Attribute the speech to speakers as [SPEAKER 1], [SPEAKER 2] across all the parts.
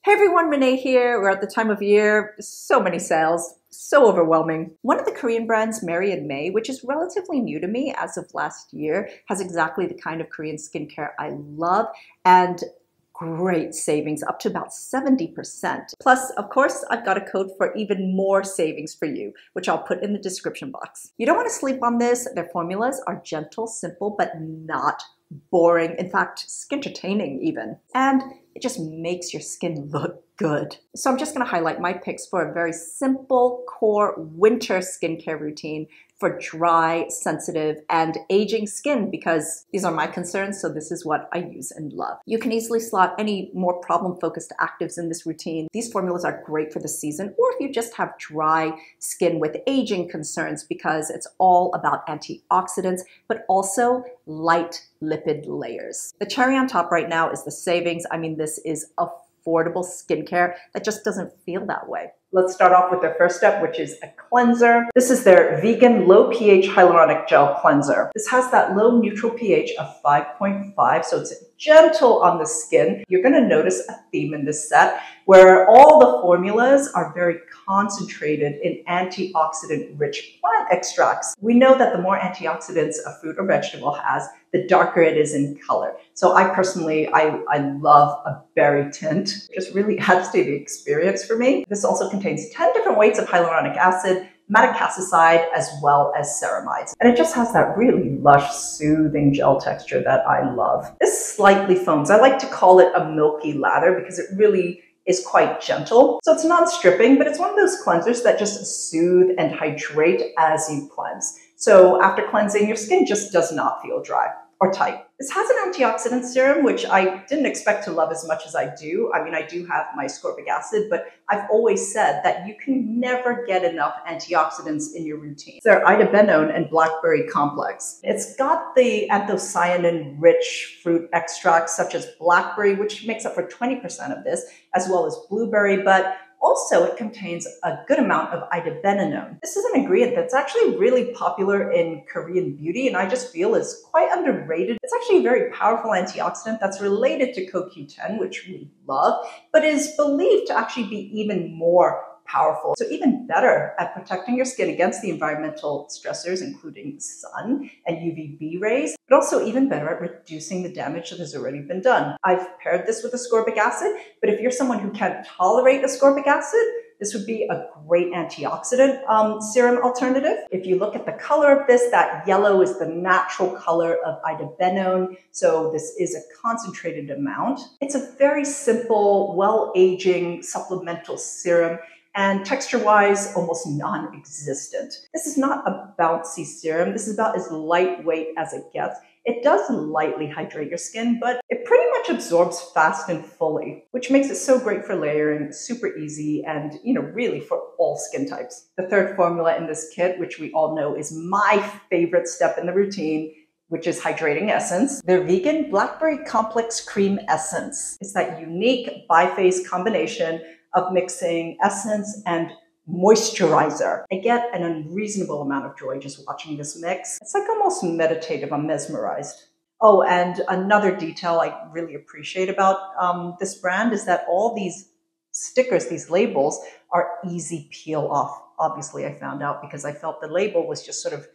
[SPEAKER 1] Hey everyone, Renee here. We're at the time of year, so many sales, so overwhelming. One of the Korean brands, Mary&May, which is relatively new to me as of last year, has exactly the kind of Korean skincare I love and great savings, up to about 70%. Plus, of course, I've got a code for even more savings for you, which I'll put in the description box. You don't want to sleep on this. Their formulas are gentle, simple, but not boring. In fact, skin-entertaining even. And it just makes your skin look good. So I'm just going to highlight my picks for a very simple core winter skincare routine for dry, sensitive, and aging skin, because these are my concerns, so this is what I use and love. You can easily slot any more problem-focused actives in this routine. These formulas are great for the season, or if you just have dry skin with aging concerns, because it's all about antioxidants, but also light lipid layers. The cherry on top right now is the savings. I mean, this is affordable skincare that just doesn't feel that way. Let's start off with their first step, which is a cleanser. This is their vegan low pH hyaluronic gel cleanser. This has that low neutral pH of 5.5, so it's gentle on the skin. You're going to notice a theme in this set where all the formulas are very concentrated in antioxidant-rich plant extracts. We know that the more antioxidants a fruit or vegetable has, the darker it is in color. So I personally, I love a berry tint. It just really adds to the experience for me. This also contains 10 different weights of hyaluronic acid, madecassoside, as well as ceramides. And it just has that really lush, soothing gel texture that I love. This slightly foams. I like to call it a milky lather because it really is quite gentle. So it's non-stripping, but it's one of those cleansers that just soothe and hydrate as you cleanse. So after cleansing, your skin just does not feel dry or tight. This has an antioxidant serum, which I didn't expect to love as much as I do. I mean, I do have my ascorbic acid, but I've always said that you can never get enough antioxidants in your routine. It's their Idebenone and Blackberry complex. It's got the anthocyanin-rich fruit extracts such as blackberry, which makes up for 20% of this, as well as blueberry, but also, it contains a good amount of Idebenone. This is an ingredient that's actually really popular in Korean beauty, and I just feel is quite underrated. It's actually a very powerful antioxidant that's related to CoQ10, which we love, but is believed to actually be even more powerful. So even better at protecting your skin against the environmental stressors, including sun and UVB rays, but also even better at reducing the damage that has already been done. I've paired this with ascorbic acid, but if you're someone who can't tolerate ascorbic acid, this would be a great antioxidant serum alternative. If you look at the color of this, that yellow is the natural color of Idebenone, so this is a concentrated amount. It's a very simple, well-aging supplemental serum, and texture-wise, almost non-existent. This is not a bouncy serum. This is about as lightweight as it gets. It does lightly hydrate your skin, but it pretty much absorbs fast and fully, which makes it so great for layering, super easy, and really for all skin types. The third formula in this kit, which we all know is my favorite step in the routine, which is hydrating essence. Their vegan Blackberry Complex Cream Essence. It's that unique biphase combination of mixing essence and moisturizer. I get an unreasonable amount of joy just watching this mix. It's like almost meditative. I'm mesmerized. Oh, and another detail I really appreciate about this brand is that all these stickers, these labels, are easy peel off. Obviously, I found out because I felt the label was just sort of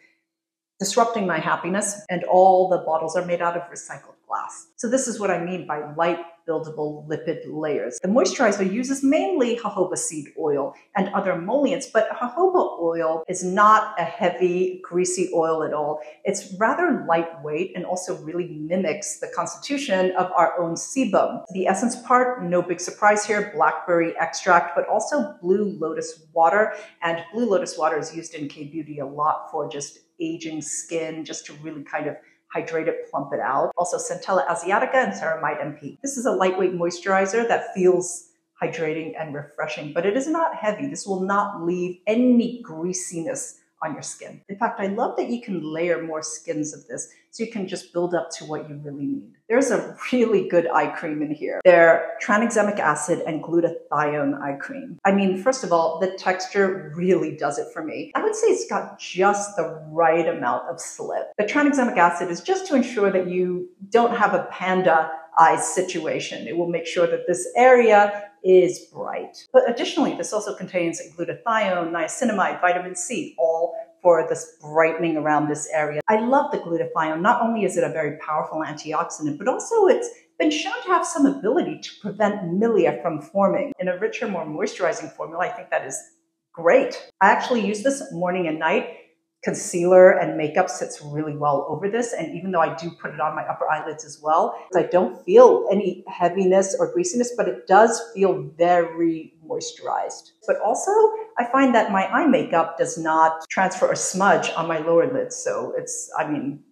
[SPEAKER 1] disrupting my happiness, and all the bottles are made out of recycled glass. So this is what I mean by light buildable lipid layers. The moisturizer uses mainly jojoba seed oil and other emollients, but jojoba oil is not a heavy, greasy oil at all. It's rather lightweight and also really mimics the constitution of our own sebum. The essence part, no big surprise here, blackberry extract, but also blue lotus water. And blue lotus water is used in K-beauty a lot for just aging skin, just to really kind of hydrate it, plump it out. Also Centella asiatica and ceramide MP. This is a lightweight moisturizer that feels hydrating and refreshing, but it is not heavy. This will not leave any greasiness on your skin. In fact, I love that you can layer more skins of this so you can just build up to what you really need. There's a really good eye cream in here. They're tranexamic acid and glutathione eye cream. I mean, first of all, the texture really does it for me. I would say it's got just the right amount of slip. The tranexamic acid is just to ensure that you don't have a panda eyes situation. It will make sure that this area is bright. But additionally, this also contains glutathione, niacinamide, vitamin C, all for this brightening around this area. I love the glutathione. Not only is it a very powerful antioxidant, but also it's been shown to have some ability to prevent milia from forming. In a richer, more moisturizing formula, I think that is great. I actually use this morning and night. Concealer and makeup sits really well over this, and even though I do put it on my upper eyelids as well, I don't feel any heaviness or greasiness, but it does feel very moisturized. But also, I find that my eye makeup does not transfer or smudge on my lower lids, so it's, I mean,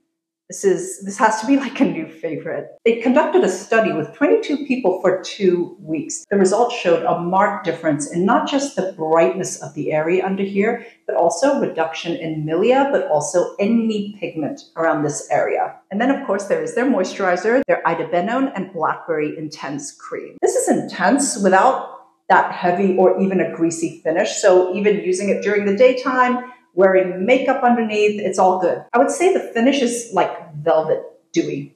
[SPEAKER 1] this has to be like a new favorite. They conducted a study with 22 people for 2 weeks. The results showed a marked difference in not just the brightness of the area under here, but also reduction in milia, but also any pigment around this area. And then of course there is their moisturizer, their Idebenone and Blackberry Intense Cream. This is intense without that heavy or even a greasy finish. So even using it during the daytime, wearing makeup underneath, it's all good. I would say the finish is like velvet dewy.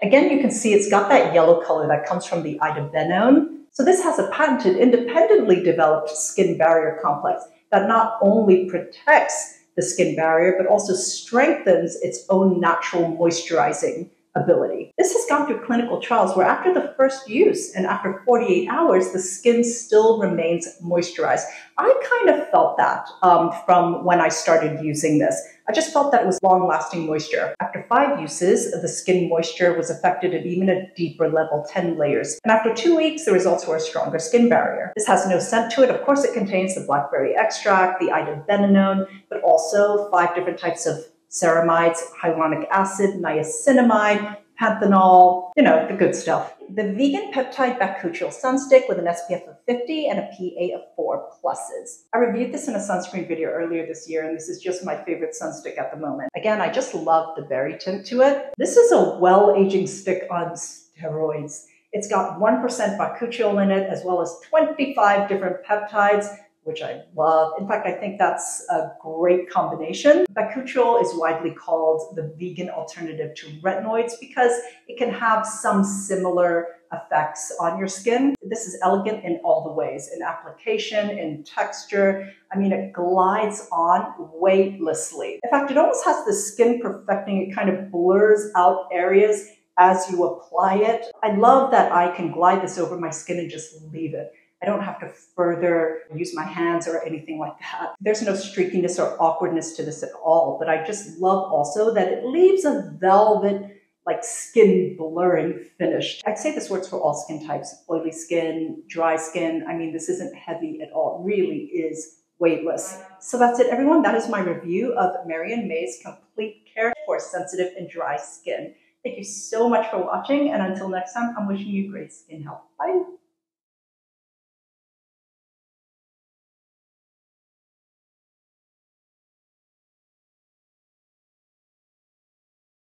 [SPEAKER 1] Again, you can see it's got that yellow color that comes from the Idebenone. So this has a patented, independently developed skin barrier complex that not only protects the skin barrier, but also strengthens its own natural moisturizing ability. This has gone through clinical trials where after the first use and after 48 hours, the skin still remains moisturized. I kind of felt that from when I started using this. I just felt that it was long-lasting moisture. After 5 uses, the skin moisture was affected at even a deeper level, 10 layers. And after 2 weeks, the results were a stronger skin barrier. This has no scent to it. Of course, it contains the blackberry extract, the Idebenone, but also 5 different types of ceramides, hyaluronic acid, niacinamide, panthenol, you know, the good stuff. The vegan peptide Bakuchiol sunstick with an SPF of 50 and a PA of 4 pluses. I reviewed this in a sunscreen video earlier this year, and this is just my favorite sunstick at the moment. Again, I just love the berry tint to it. This is a well-aging stick on steroids. It's got 1% Bakuchiol in it, as well as 25 different peptides, which I love. In fact, I think that's a great combination. Bakuchiol is widely called the vegan alternative to retinoids because it can have some similar effects on your skin. This is elegant in all the ways, in application, in texture. I mean, it glides on weightlessly. In fact, it almost has the skin perfecting. It kind of blurs out areas as you apply it. I love that I can glide this over my skin and just leave it. I don't have to further use my hands or anything like that. There's no streakiness or awkwardness to this at all, but I just love also that it leaves a velvet, like skin blurring finish. I'd say this works for all skin types, oily skin, dry skin. I mean, this isn't heavy at all. It really is weightless. So that's it, everyone. That is my review of Mary&May's Complete Care for Sensitive and Dry Skin. Thank you so much for watching, and until next time, I'm wishing you great skin health. Bye.